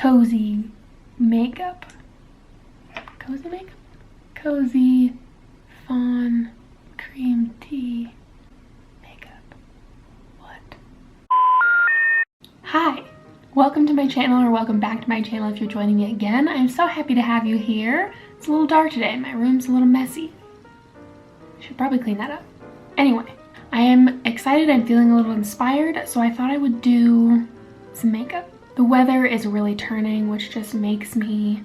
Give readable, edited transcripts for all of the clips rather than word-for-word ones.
cozy makeup. Cozy makeup? Cozy fawn cream tea makeup. What? Hi, welcome to my channel, or welcome back to my channel if you're joining me again. I'm so happy to have you here. It's a little dark today. My room's a little messy. I should probably clean that up. Anyway, I am excited. I'm feeling a little inspired, so I thought I would do some makeup. The weather is really turning, which just makes me,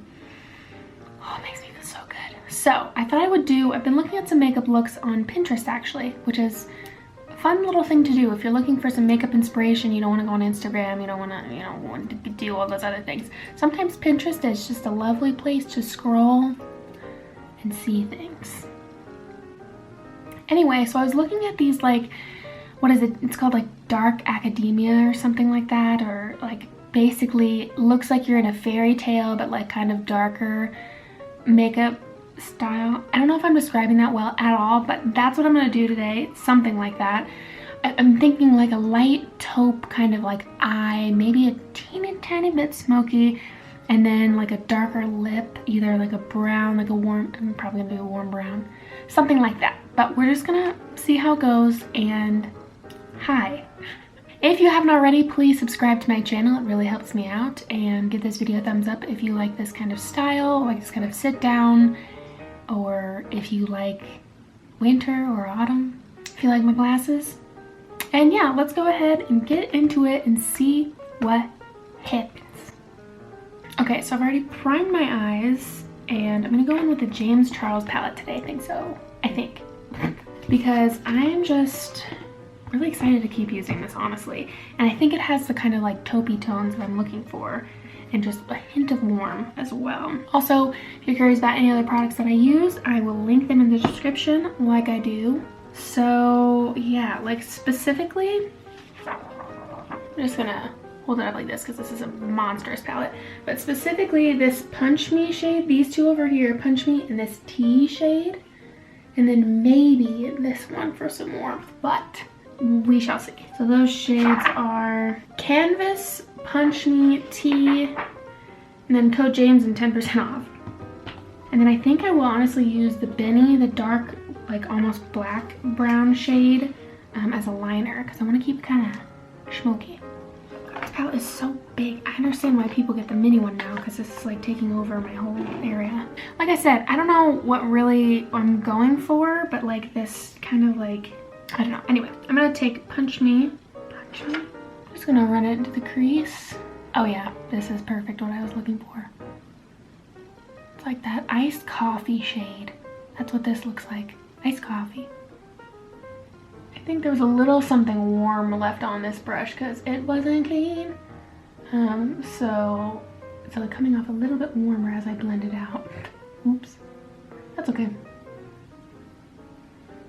oh, it makes me feel so good. So I thought I would do, I've been looking at some makeup looks on Pinterest actually, which is a fun little thing to do if you're looking for some makeup inspiration. You don't want to go on Instagram, you don't want to do all those other things. Sometimes Pinterest is just a lovely place to scroll and see things. Anyway, so I was looking at these, like, what is it? It's called like dark academia or something like that, or like basically looks like you're in a fairy tale but like kind of darker makeup style. I don't know if I'm describing that well at all, but that's what I'm gonna do today. Something like that. I'm thinking like a light taupe kind of like eye, maybe a tiny bit smoky, and then like a darker lip, either like a brown, like a warm, I'm probably gonna do a warm brown, something like that. But we're just gonna see how it goes. And hi. If you haven't already, please subscribe to my channel. It really helps me out. And give this video a thumbs up if you like this kind of style, like this kind of sit down, or if you like winter or autumn, if you like my glasses. And yeah, let's go ahead and get into it and see what happens. Okay, so I've already primed my eyes, and I'm gonna go in with the James Charles palette today. I think. Because I am just really excited to keep using this, honestly. And I think it has the kind of like taupey tones that I'm looking for, and just a hint of warm as well. Also, if you're curious about any other products that I use, I will link them in the description like I do. So yeah, like specifically, I'm just gonna hold it up like this because this is a monstrous palette. But specifically this Punch Me shade, these two over here, Punch Me, and this Tea shade. And then maybe this one for some warmth, but we shall see. So those shades are Canvas, Punch Me, Tea, and then code James and 10% off. And then I think I will honestly use the Benny, the dark, like almost black brown shade as a liner, because I want to keep it kind of smoky. This palette is so big. I understand why people get the mini one now, because this is like taking over my whole area. Like I said, I don't know what really I'm going for, but like this kind of like, I don't know. Anyway, I'm gonna take Punch Me. I'm just gonna run it into the crease. Oh yeah, this is perfect, what I was looking for. It's like that iced coffee shade. That's what this looks like, iced coffee. I think there was a little something warm left on this brush because it wasn't clean. So it's coming off a little bit warmer as I blend it out. Oops, that's okay.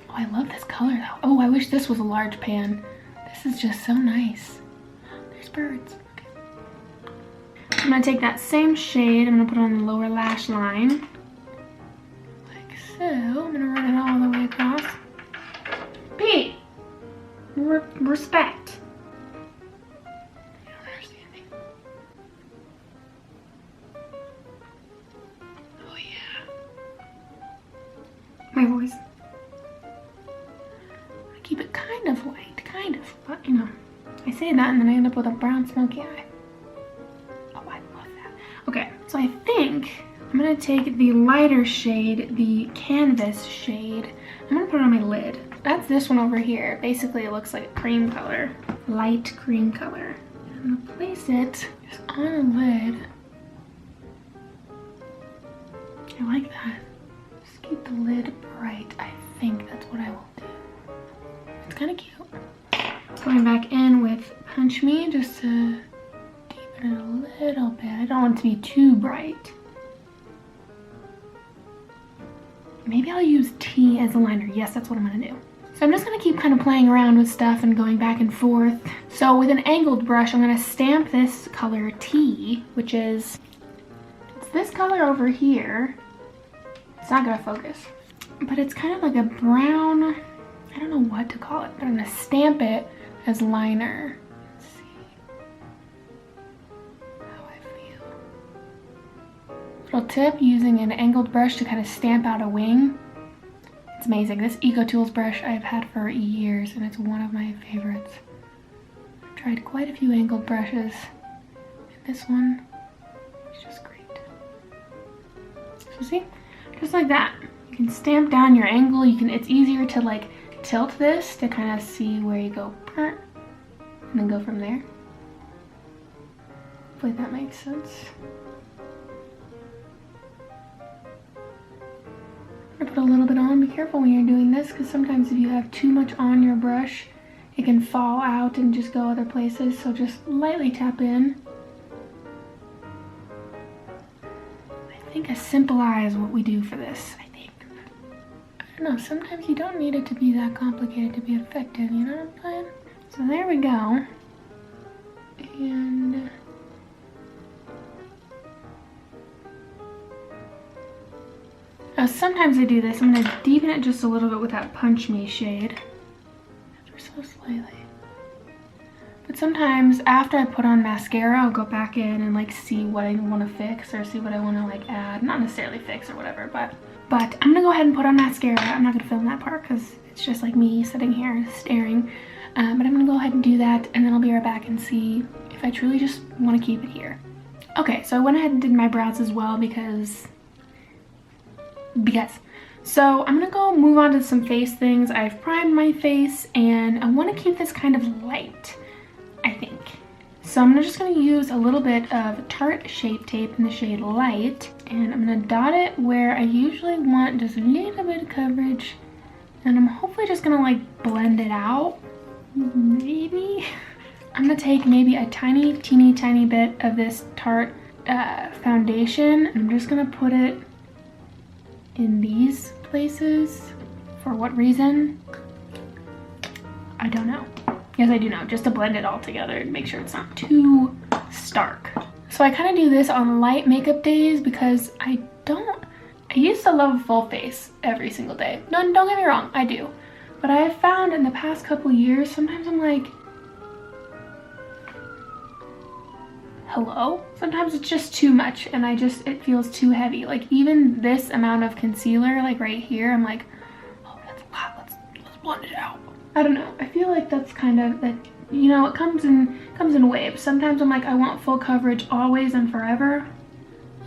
Oh, I love this color though. Oh, I wish this was a large pan. This is just so nice. There's birds. Okay. I'm gonna take that same shade. I'm gonna put it on the lower lash line. Like so. I'm gonna run it all the way across. Pete! Respect. I don't understand. Oh yeah. My voice. I keep it kind of light, kind of, but you know, I say that and then I end up with a brown smoky eye. Oh, I love that. Okay, so I think I'm gonna take the lighter shade, the Canvas shade. I'm gonna put it on my lid. That's this one over here. Basically, it looks like a cream color, light cream color. I'm gonna place it just on a lid. I like that. Just keep the lid bright. I think that's what I will do. It's kind of cute. Going back in with Punch Me just to deepen it a little bit. I don't want it to be too bright. Maybe I'll use Tea as a liner. Yes, that's what I'm gonna do. So I'm just gonna keep kind of playing around with stuff and going back and forth. So with an angled brush, I'm gonna stamp this color Tea, which is, it's this color over here. It's not gonna focus, but it's kind of like a brown, I don't know what to call it, but I'm gonna stamp it as liner. Let's see how I feel. Little tip, using an angled brush to kind of stamp out a wing. It's amazing. This Eco Tools brush I've had for years and it's one of my favorites. I've tried quite a few angled brushes and this one is just great. So see, just like that. You can stamp down your angle. It's easier to like tilt this to kind of see where you go and then go from there. Hopefully that makes sense. I'm gonna put a little bit on. Be careful when you're doing this because sometimes if you have too much on your brush, it can fall out and just go other places. So just lightly tap in. I think a simple eye is what we do for this, I think. I don't know, sometimes you don't need it to be that complicated to be effective, you know what I'm saying? So there we go. And now sometimes I do this. I'm gonna deepen it just a little bit with that Punch Me shade. Ever so slightly. But sometimes after I put on mascara, I'll go back in and like see what I want to fix or see what I want to like add. Not necessarily fix or whatever, but I'm gonna go ahead and put on mascara. I'm not gonna film that part because it's just like me sitting here staring. But I'm gonna go ahead and do that and then I'll be right back and see if I truly just want to keep it here. Okay, so I went ahead and did my brows as well because. So I'm gonna go move on to some face things. I've primed my face and I want to keep this kind of light, I think. So I'm just gonna use a little bit of Tarte Shape Tape in the shade Light, and I'm gonna dot it where I usually want just a little bit of coverage, and I'm hopefully just gonna like blend it out, maybe. I'm gonna take maybe a teeny bit of this Tarte foundation, and I'm just gonna put it in these places. For what reason? I don't know. Yes, I do know, just to blend it all together and make sure it's not too stark. So I kind of do this on light makeup days because I used to love full face every single day. No, don't get me wrong, I do. But I have found in the past couple years, sometimes I'm like, hello? Sometimes it's just too much and it feels too heavy. Like even this amount of concealer, like right here, I'm like, oh, that's a lot, let's blend it out. I don't know, I feel like that's kind of, that, you know, it comes in waves. Sometimes I'm like, I want full coverage always and forever.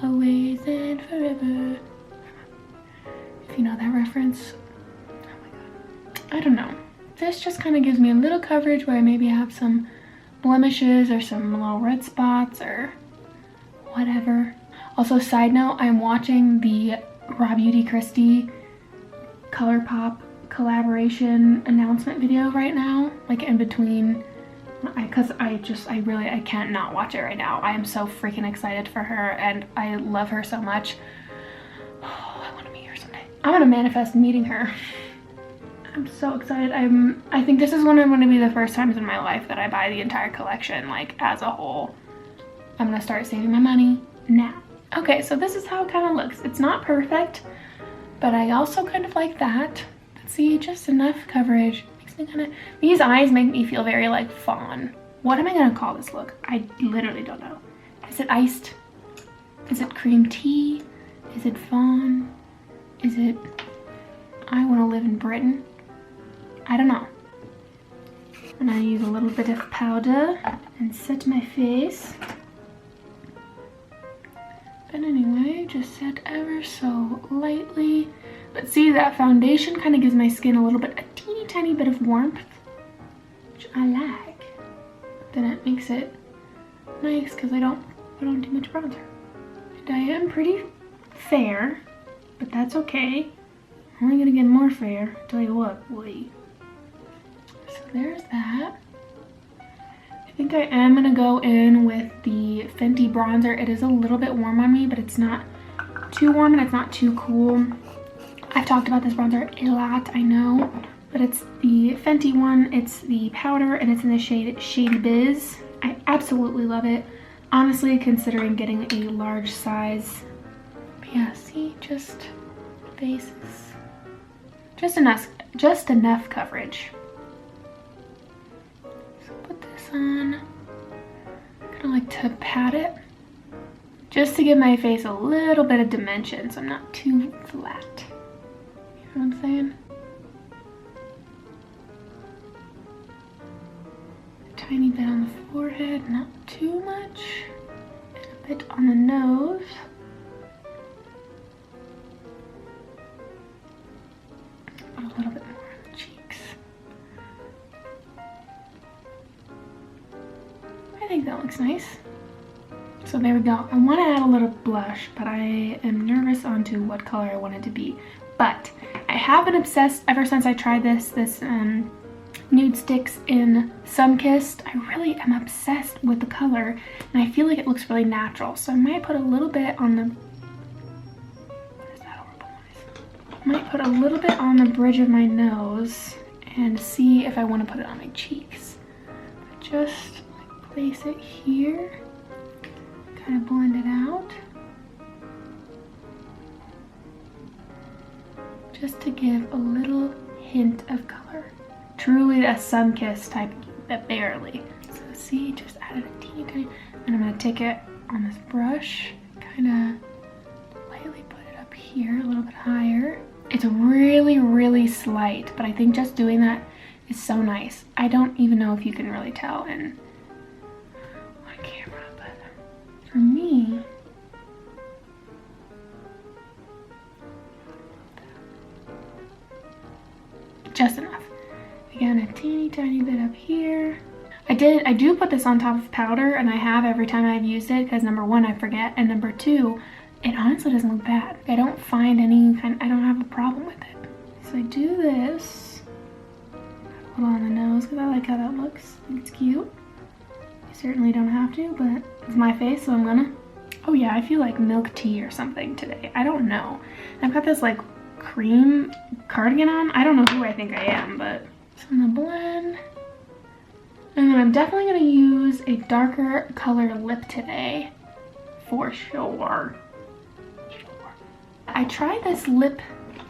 Always and forever. If you know that reference. Oh my god. I don't know. This just kind of gives me a little coverage where I maybe have some blemishes or some little red spots or whatever. Also, side note, I'm watching the Raw Beauty Christie ColourPop collaboration announcement video right now, like in between, because I can't not watch it right now. I am so freaking excited for her and I love her so much. Oh, I want to meet her someday. I'm gonna manifest meeting her. I'm so excited. I think this is going to be the first times in my life that I buy the entire collection, like as a whole. I'm gonna start saving my money now. Okay, so this is how it kind of looks. It's not perfect, but I also kind of like that. See, just enough coverage. Makes me kind of, these eyes make me feel very like fawn. What am I gonna call this look? I literally don't know. Is it iced? Is it cream tea? Is it fawn? Is it I want to live in Britain? I don't know. And I use a little bit of powder and set my face. But anyway, just set ever so lightly. But see, that foundation kind of gives my skin a teeny tiny bit of warmth, which I like. Then it makes it nice because I don't put on too much bronzer. And I am pretty fair, but that's okay. I'm only gonna get more fair. Tell you what, boy. So there's that. I think I am gonna go in with the Fenty bronzer. It is a little bit warm on me, but it's not too warm and it's not too cool. I've talked about this bronzer a lot, I know, but it's the Fenty one. It's the powder and it's in the shade Shady Biz. I absolutely love it. Honestly, considering getting a large size. But yeah, see, just faces. Just enough coverage. So put this on. I kind of like to pat it just to give my face a little bit of dimension so I'm not too flat. You know what I'm saying? A tiny bit on the forehead, not too much. And a bit on the nose. A little bit more on the cheeks. I think that looks nice. So there we go. I want to add a little blush, but I am nervous onto what color I want it to be. But I have been obsessed ever since I tried this Nude Sticks in Sunkissed. I really am obsessed with the color, and I feel like it looks really natural. So I might put a little bit on the... What is that horrible noise? I might put a little bit on the bridge of my nose and see if I want to put it on my cheeks. Just place it here. Kind of blend it out just to give a little hint of color. Truly a sun-kissed type, but barely. So see, just added a teeny tiny, and I'm gonna take it on this brush, kind of lightly put it up here, a little bit higher. It's really, really slight, but I think just doing that is so nice. I don't even know if you can really tell on camera. For me, just enough. Again, a teeny tiny bit up here. I do put this on top of powder, and I have every time I've used it, because number one, I forget, and number two, it honestly doesn't look bad. I don't find I don't have a problem with it. So I do this, a little on the nose, because I like how that looks. I think it's cute. You certainly don't have to, but it's my face, so I'm gonna. Oh yeah, I feel like milk tea or something today. I don't know. I've got this like cream cardigan on. I don't know who I think I am, but so I'm gonna blend. And then I'm definitely gonna use a darker colored lip today, for sure. I tried this lip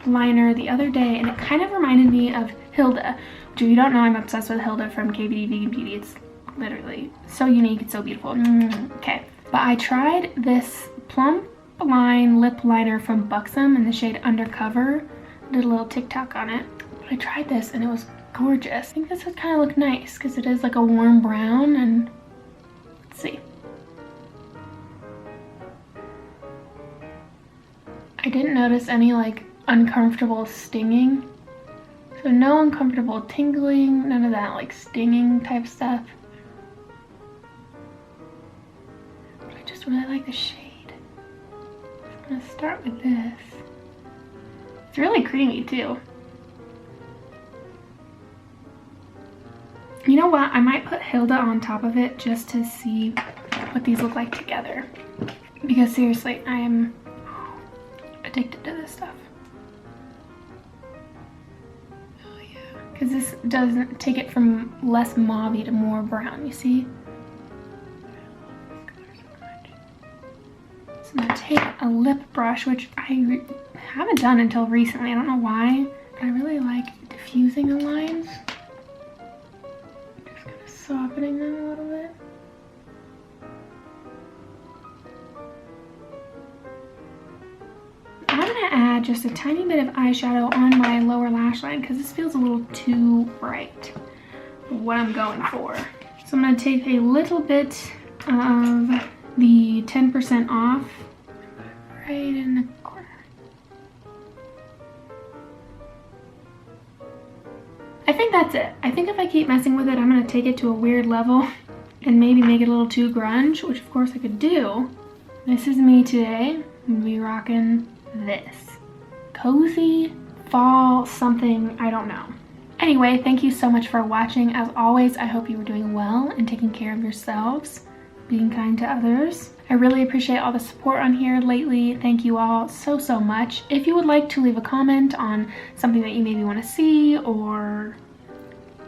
liner the other day, and it kind of reminded me of Hilda. Which, if you don't know, I'm obsessed with Hilda from KBD Vegan Beauty. It's literally so unique, it's so beautiful. Okay. But I tried this Plump Line lip liner from Buxom in the shade Undercover. I did a little TikTok on it. But I tried this and it was gorgeous. I think this would kind of look nice because it is like a warm brown, and let's see. I didn't notice any like uncomfortable stinging. So no uncomfortable tingling, none of that like stinging type stuff. Really like the shade. I'm gonna start with this. It's really creamy too. You know what? I might put Hilda on top of it just to see what these look like together. Because seriously, I am addicted to this stuff. Oh yeah. Because this doesn't take it from less mauve-y to more brown, you see? So I'm gonna take a lip brush, which I haven't done until recently. I don't know why, but I really like diffusing the lines. Just kind of softening them a little bit. I'm gonna add just a tiny bit of eyeshadow on my lower lash line because this feels a little too bright for what I'm going for. So I'm gonna take a little bit of the 10% off right in the corner. I think that's it. I think if I keep messing with it, I'm gonna take it to a weird level and maybe make it a little too grunge, which of course I could do. This is me today. I'm gonna be rocking this. Cozy fall something, I don't know. Anyway, thank you so much for watching. As always, I hope you were doing well and taking care of yourselves, being kind to others. I really appreciate all the support on here lately. Thank you all so, so much. If you would like to leave a comment on something that you maybe want to see or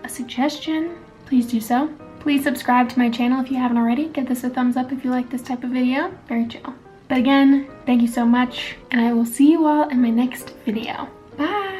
a suggestion, please do so. Please subscribe to my channel if you haven't already. Give this a thumbs up if you like this type of video. Very chill. But again, thank you so much, and I will see you all in my next video. Bye!